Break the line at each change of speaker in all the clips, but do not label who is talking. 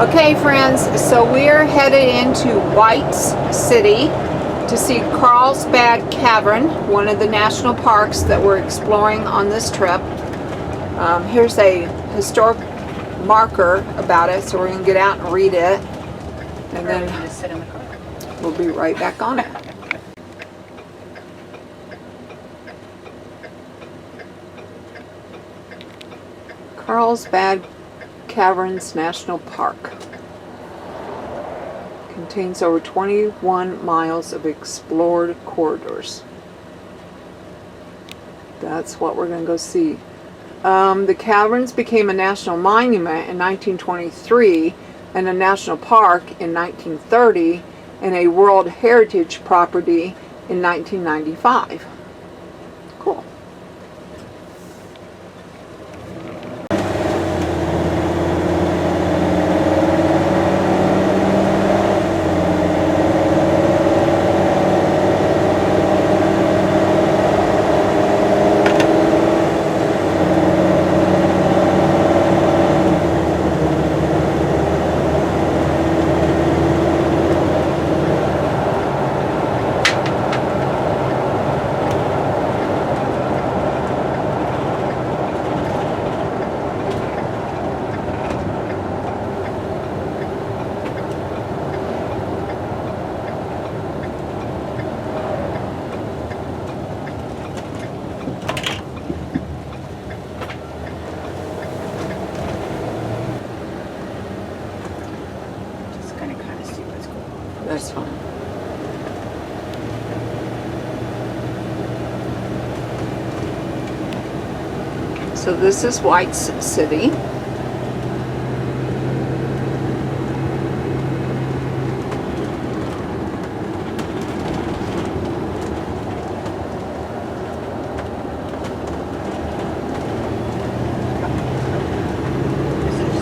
Okay friends, so we're headed into White's City to see Carlsbad Cavern, one of the national parks that we're exploring on this trip. Here's a historic marker about it, so we're going to get out and read it, and then we'll be right back on it. Carlsbad Caverns National Park contains over 21 miles of explored corridors. That's what we're going to go see. The caverns became a national monument in 1923 and a national park in 1930 and a World Heritage Property in 1995. Cool. That's fine. So this is White's City.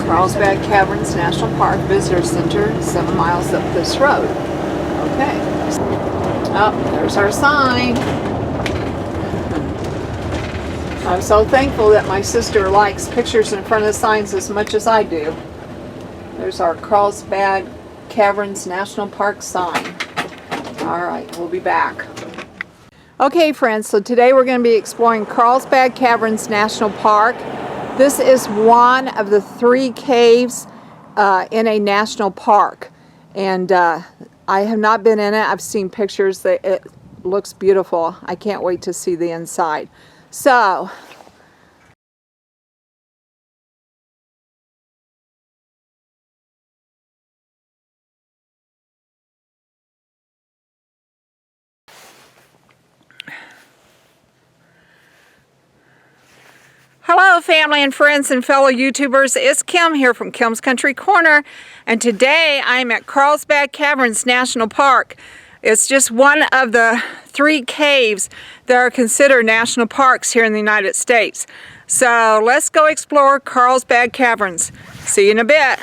Carlsbad Caverns National Park Visitor Center, 7 miles up this road. Okay. Oh, there's our sign. I'm so thankful that my sister likes pictures in front of signs as much as I do. There's our Carlsbad Caverns National Park sign. Alright, we'll be back. Okay friends, so today we're going to be exploring Carlsbad Caverns National Park. This is one of the 3 caves in a national park, and I have not been in it. I've seen pictures. That it looks beautiful. I can't wait to see the inside. So hello family and friends and fellow YouTubers, it's Kim here from Kim's Country Corner, and today I'm at Carlsbad Caverns National Park. It's just one of the 3 caves that are considered national parks here in the United States. So let's go explore Carlsbad Caverns. See you in a bit.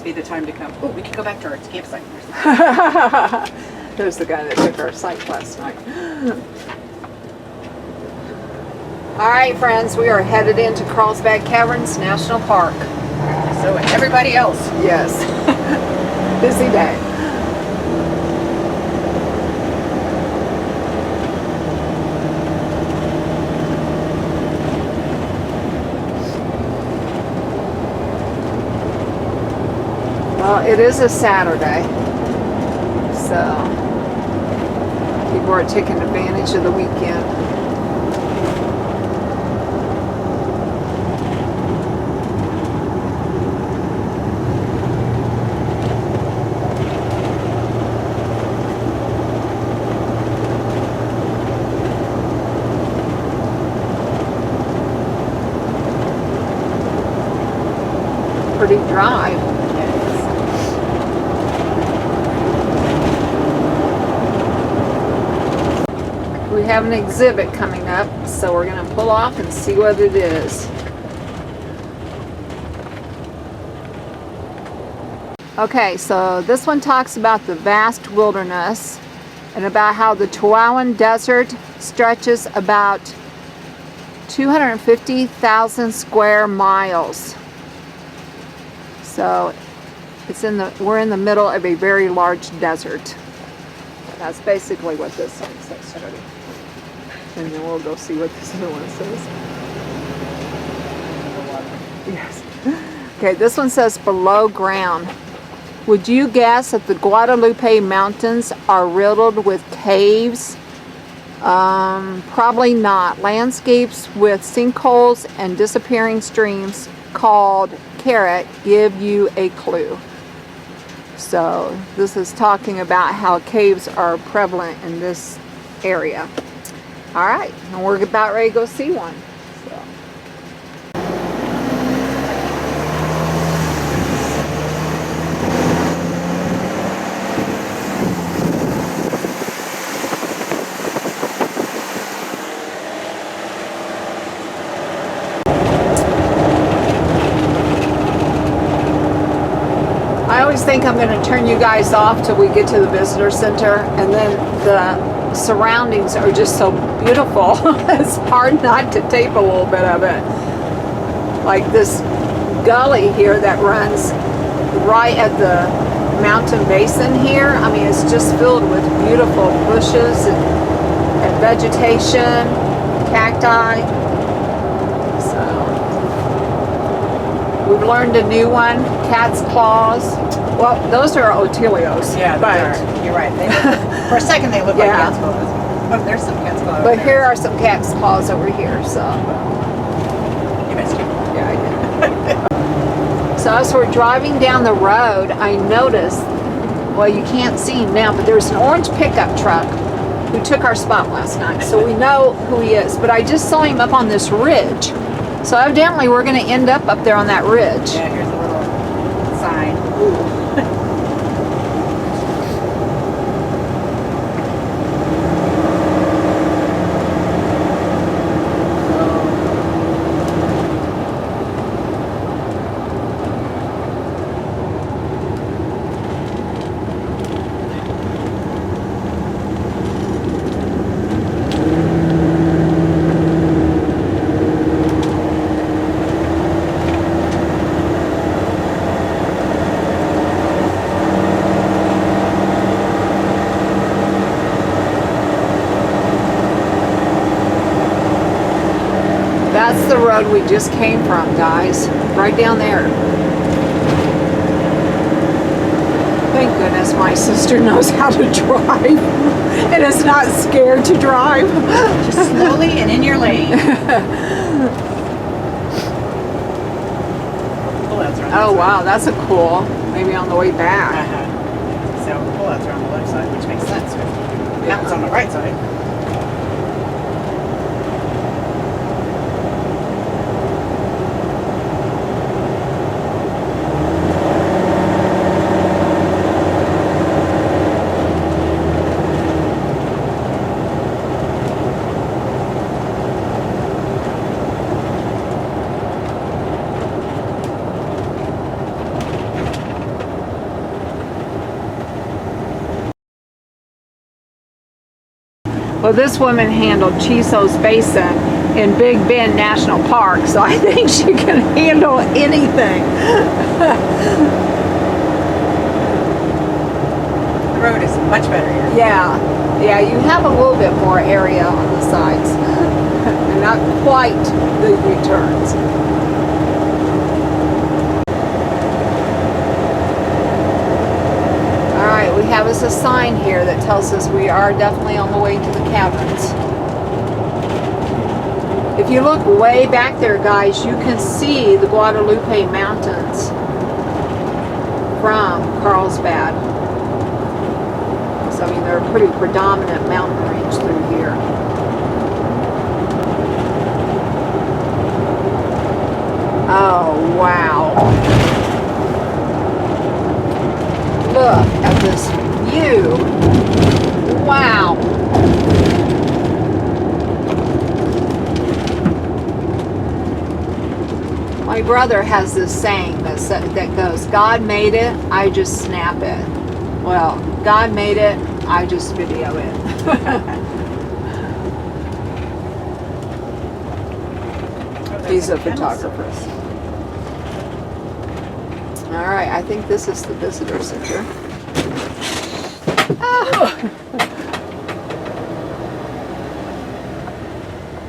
Be the time to come. Oh, we can go back to our campsite.
There's the guy that took our site last night. Alright friends, we are headed into Carlsbad Caverns National Park.
So and everybody else.
Yes. Busy day. Well, it is a Saturday, so people are taking advantage of the weekend. Pretty dry. We have an exhibit coming up, so we're going to pull off and see what it is. Okay, so this one talks about the vast wilderness and about how the Chihuahuan Desert stretches about 250,000 square miles. So we're in the middle of a very large desert. That's basically what this sign says, Jody. And then we'll go see what this other one says. Yes. Okay, this one says below ground. Would you guess that the Guadalupe Mountains are riddled with caves? Probably not. Landscapes with sinkholes and disappearing streams called Carrot give you a clue. So this is talking about how caves are prevalent in this area. All right, and we're about ready to go see one. So. I always think I'm going to turn you guys off till we get to the visitor center, and then the surroundings are just so beautiful. It's hard not to tape a little bit of it. Like this gully here that runs right at the mountain basin here. I mean, it's just filled with beautiful bushes and vegetation, cacti. We've learned a new one, cat's claws. Well, those are otilios.
Yeah, but you're right. For a second, they look like cat's claws. Oh, there's some cat's claws.
But here are some cat's claws over here. So
you missed it.
Yeah, I did. So as we're driving down the road, I noticed. Well, you can't see him now, but there's an orange pickup truck who took our spot last night. So we know who he is. But I just saw him up on this ridge. So evidently we're going to end up there on that ridge.
Yeah, here's a little sign. Ooh.
That's the road we just came from, guys. Right down there. Thank goodness my sister knows how to drive and is not scared to drive.
Just slowly and in your lane.
Oh wow, that's a cool. Maybe on the way back.
So pullouts are on the left side, which makes sense. That one's on the right side.
Well, this woman handled Chiso's Basin in Big Bend National Park, so I think she can handle anything.
The road is much better here.
Yeah, you have a little bit more area on the sides, and not quite the U-turns. We have us a sign here that tells us we are definitely on the way to the caverns. If you look way back there, guys, you can see the Guadalupe Mountains from Carlsbad. So, I mean, they're a pretty predominant mountain range through here. Oh, wow. Look at this view. Wow. My brother has this saying that goes, God made it, I just snap it. Well, God made it, I just video it. He's a photographer. All right, I think this is the visitor center.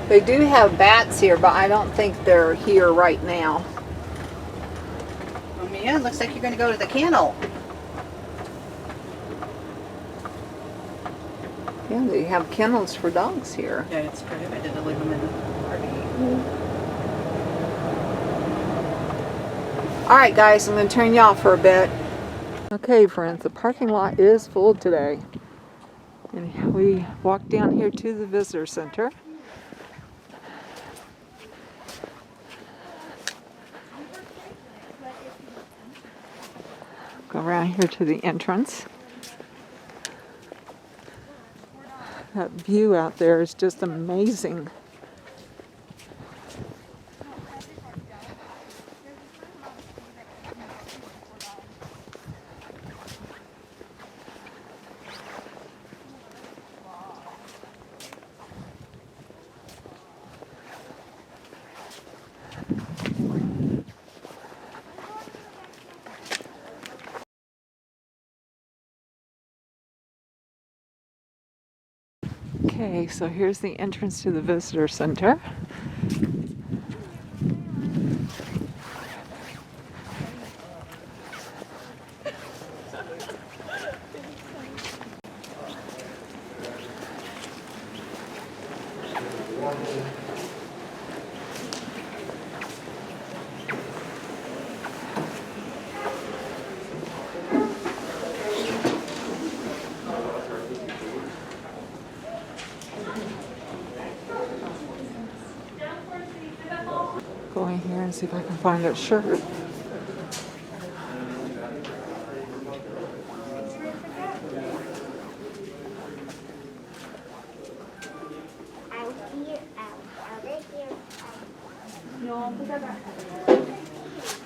They do have bats here, but I don't think they're here right now.
Yeah, it looks like you're going to go to the kennel.
Yeah, they have kennels for dogs here.
Yeah, it's prohibited to leave them in the RV.
All right, guys, I'm going to turn you off for a bit. Okay, friends, the parking lot is full today. And we walked down here to the visitor center. Go around here to the entrance. That view out there is just amazing. Okay, so here's the entrance to the visitor center. Go in here and see if I can find a shirt.
No, but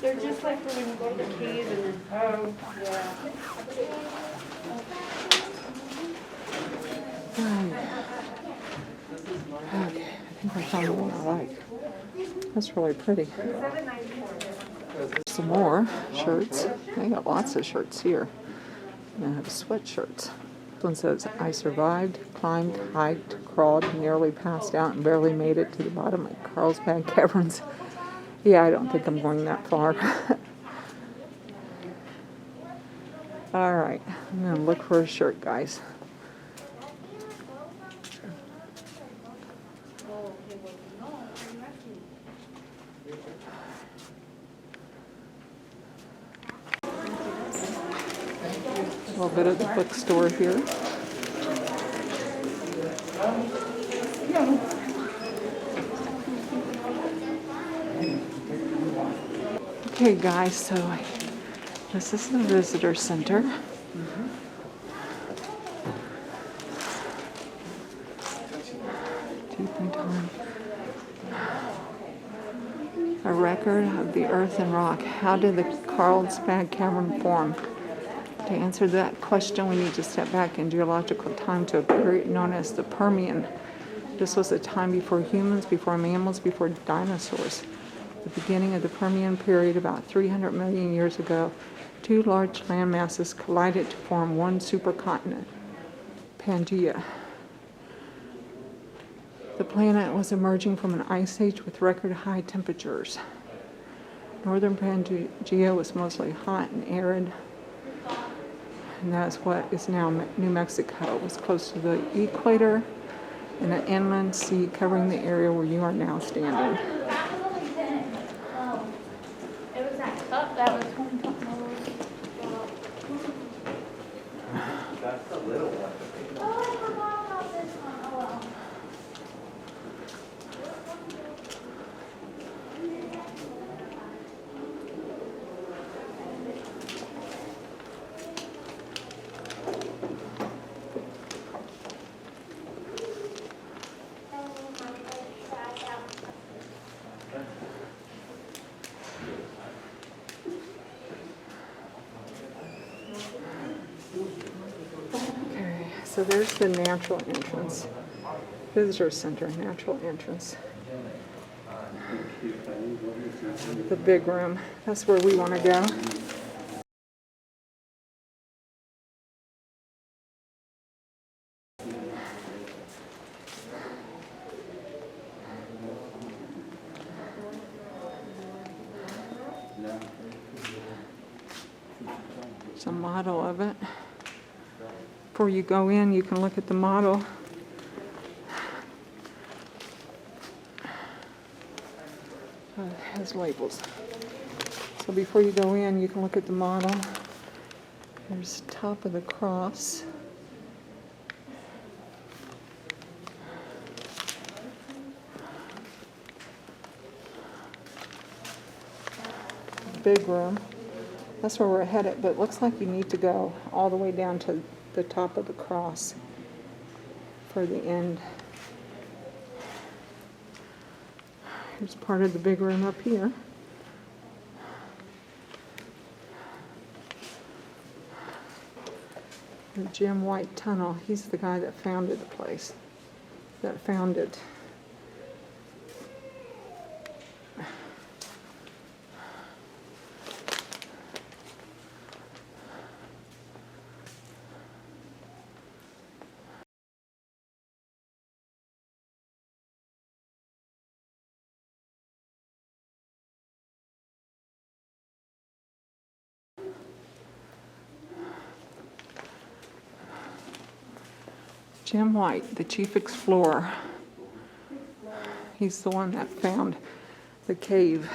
they're just like for when you go to the cave and then, oh, yeah.
Okay, I think I found the one I like. That's really pretty. Some more shirts. They got lots of shirts here. And I have sweatshirts. This one says, I survived, climbed, hiked, crawled, nearly passed out, and barely made it to the bottom of Carlsbad Caverns. Yeah, I don't think I'm going that far. All right, I'm going to look for a shirt, guys. A little bit of the bookstore here. Okay, guys, so this is the visitor center. Deep in time. A record of the earth and rock. How did the Carlsbad cavern form? To answer that question, we need to step back in geological time to a period known as the Permian. This was a time before humans, before mammals, before dinosaurs. The beginning of the Permian period, about 300 million years ago, two large land masses collided to form one supercontinent, Pangaea. The planet was emerging from an ice age with record high temperatures. Northern Pangaea was mostly hot and arid, and that's what is now New Mexico. It was close to the equator and an inland sea covering the area where you are now standing.
It was that cup that was $20.
That's the little one.
Oh, I forgot about this one. Oh well.
so there's the natural entrance. Visitor Center, natural entrance. The big room. That's where we want to go. It's a model of it. Before you go in, you can look at the model. It has labels. So before you go in, you can look at the model. There's the top of the cross. Big room. That's where we're headed, but it looks like you need to go all the way down to the top of the cross for the end. Here's part of the big room up here. The Jim White Tunnel. He's the guy that founded the place. That founded. Jim White, the chief explorer. He's the one that found the cave.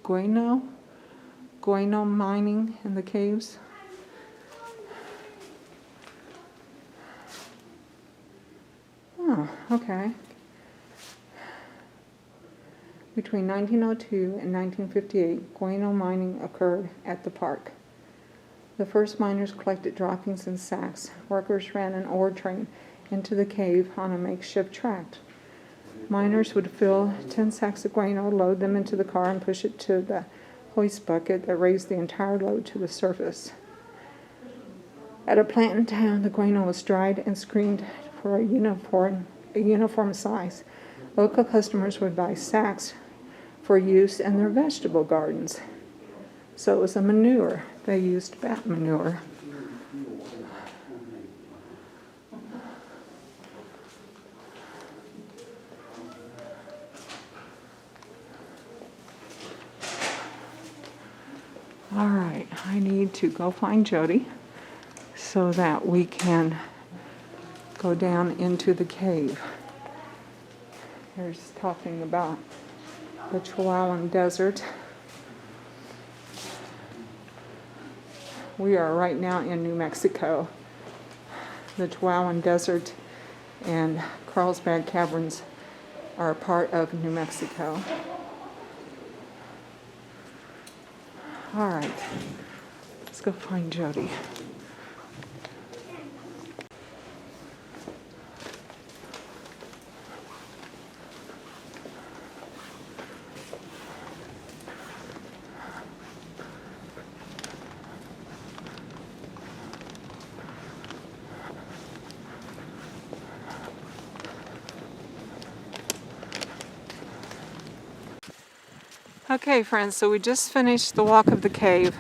Guano mining in the caves. Oh, okay. Between 1902 and 1958, guano mining occurred at the park. The first miners collected droppings in sacks. Workers ran an ore train into the cave on a makeshift tract. Miners would fill 10 sacks of guano, load them into the car, and push it to the hoist bucket that raised the entire load to the surface. At a plant in town, the guano was dried and screened for a uniform size. Local customers would buy sacks for use in their vegetable gardens. So it was a manure. They used bat manure. All right, I need to go find Jody so that we can go down into the cave. Here's talking about the Chihuahuan Desert. We are right now in New Mexico. The Chihuahuan Desert and Carlsbad Caverns are a part of New Mexico. All right, let's go find Jody. Okay, friends, so we just finished the walk of the cave.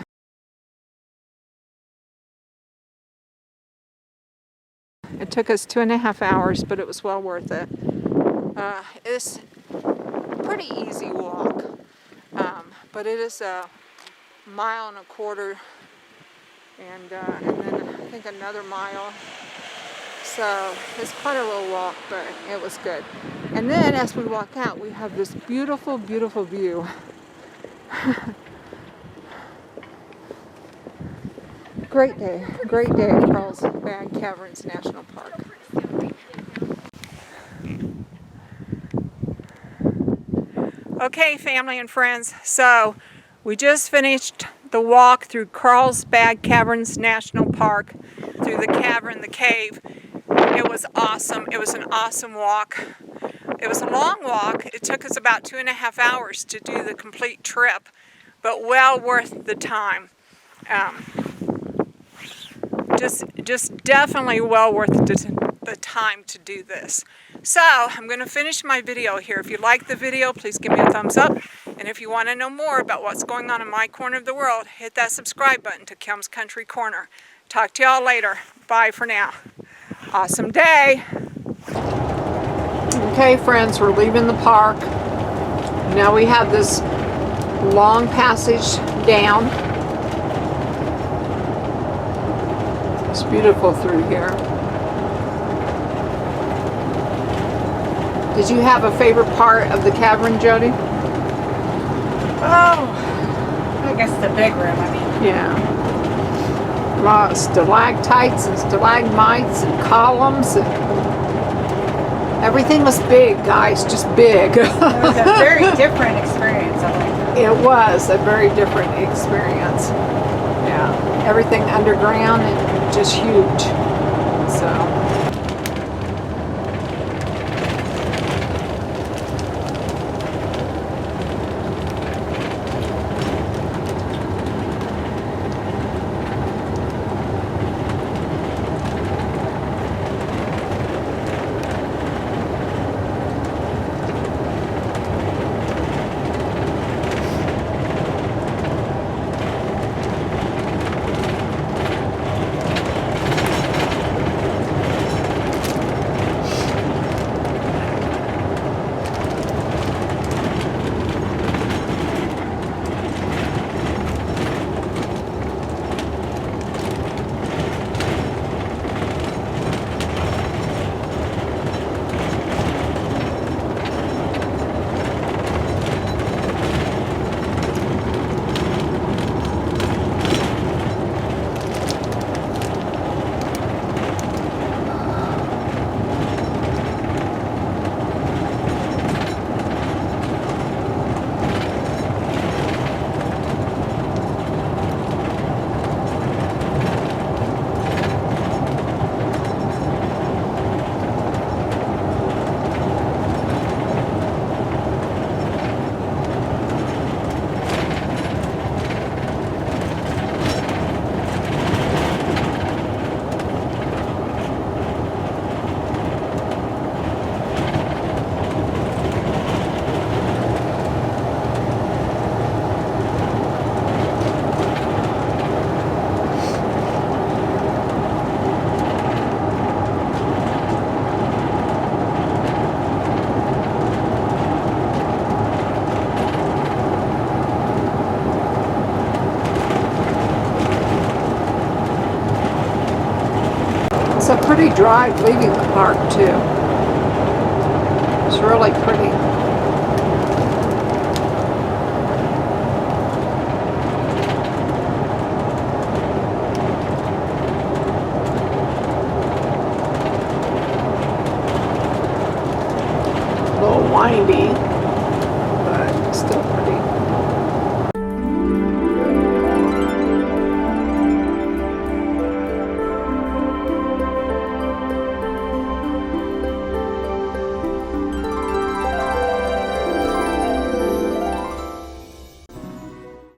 It took us 2.5 hours, but it was well worth it. It's a pretty easy walk, but it is a 1.25 miles, and then I think another mile. So it's quite a little walk, but it was good. And then as we walk out, we have this beautiful, beautiful view. Great day at Carlsbad Caverns National Park. Okay, family and friends, so we just finished the walk through Carlsbad Caverns National Park, through the cavern, the cave. It was awesome. It was an awesome walk. It was a long walk. It took us about 2.5 hours to do the complete trip, but well worth the time. Just definitely well worth the time to do this. So I'm going to finish my video here. If you like the video, please give me a thumbs up. And if you want to know more about what's going on in my corner of the world, hit that subscribe button to Kim's Country Corner. Talk to y'all later. Bye for now. Awesome day. Okay, friends, we're leaving the park. Now we have this long passage down. It's beautiful through here. Did you have a favorite part of the cavern, Jody?
Oh, I guess the big room. I mean,
Yeah. Stalactites and stalagmites and columns. And everything was big, guys, just big.
it was a very different experience. I think.
It was a very different experience. Yeah. Everything underground and just huge. So. It's a pretty drive leaving the park too. It's really pretty.